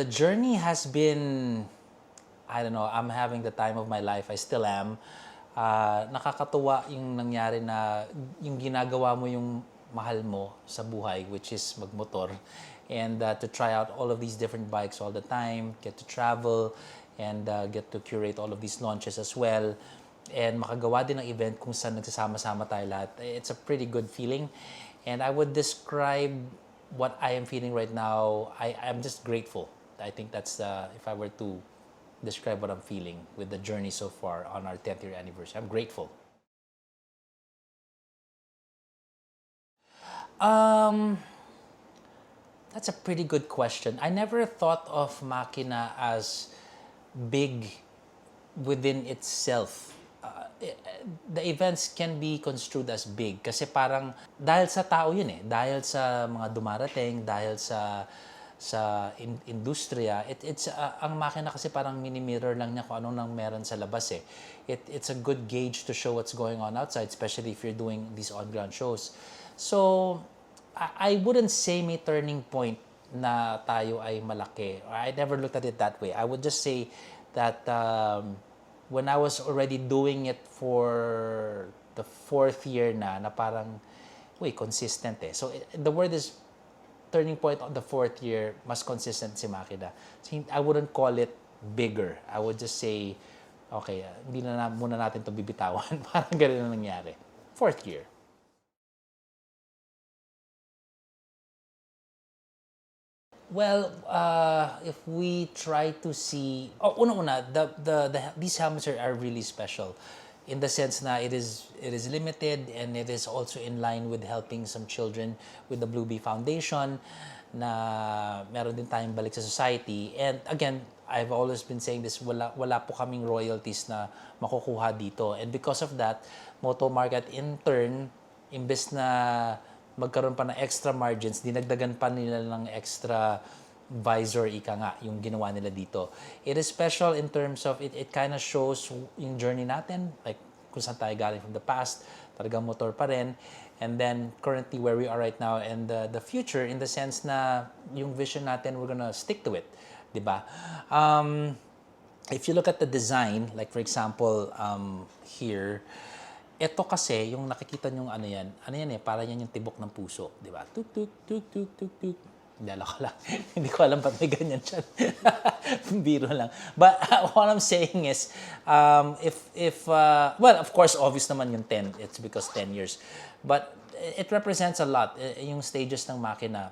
The journey has been, I don't know, I'm having the time of my life. I still am. Nakakatuwa yung nangyari na yung ginagawa mo yung mahal mo sa buhay, which is magmotor. And to try out all of these different bikes all the time, get to travel, and get to curate all of these launches as well. And makagawa din ng event kung saan nagsasama-sama tayo lahat. It's a pretty good feeling. And I would describe what I am feeling right now. I'm just grateful. I think that's if I were to describe what I'm feeling with the journey so far on our 10th year anniversary. I'm grateful. That's a pretty good question. I never thought of Makina as big within itself. The events can be construed as big kasi parang dahil sa tao yun eh, dahil sa mga dumarating, dahil sa industriya, it's ang makina kasi parang mini-mirror lang niya kung ano nang meron sa labas eh. It's a good gauge to show what's going on outside, especially if you're doing these on-ground shows. So, I wouldn't say may turning point na tayo ay malaki. I never looked at it that way. I would just say that when I was already doing it for the 4th year na parang, consistent eh. So, the word is turning point on the 4th year, mas consistent si Makina. So, I wouldn't call it bigger. I would just say, okay, hindi na muna natin ito bibitawan. Parang ganun na nangyari. 4th year. Well, if we try to see, una-una, these helmets are really special, in the sense na it is limited and it is also in line with helping some children with the Blue Bee Foundation, na meron din tayong balik sa society. And again, I've always been saying this, wala po kaming royalties na makukuha dito. And because of that, Moto Market in turn, imbes na magkaroon pa ng extra margins, dinagdagan pa nila ng extra visor, ika nga, yung ginawa nila dito. It is special in terms of, it kind of shows yung journey natin, like kung saan tayo galing from the past, talagang motor pa rin, and then currently where we are right now, and the future, in the sense na yung vision natin, we're gonna stick to it, di ba? If you look at the design, like for example, here, ito kasi, yung nakikita nyo ano yan eh, para yan yung tibok ng puso, di ba? Tuk, tuk, tuk, tuk, tuk, tuk. Hindi ko alam. Hindi ko alam ba't may ganyan siya. Biro lang. But what I'm saying is, well, of course, obvious naman yung 10. It's because 10 years. But it represents a lot. Yung stages ng makina,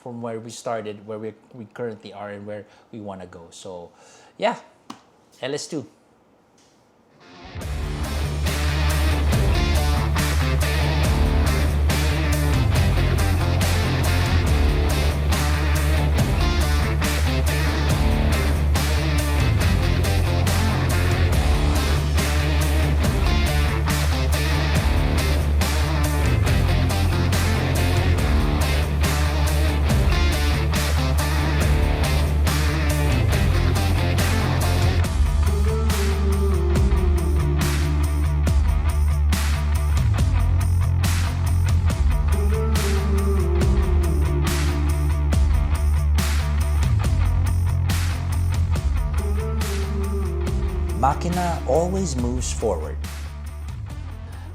from where we started, where we currently are, and where we want to go. So, yeah, LS2. Makina always moves forward.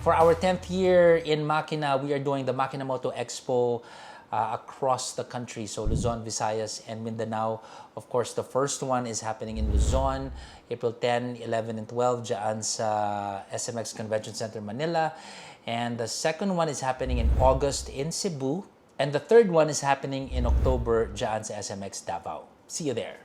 For our 10th year in Makina, we are doing the Makina Moto Expo across the country. So Luzon, Visayas, and Mindanao. Of course, the first one is happening in Luzon, April 10, 11, and 12, dyan sa SMX Convention Center, Manila. And the second one is happening in August in Cebu. And the third one is happening in October dyan sa SMX Davao. See you there.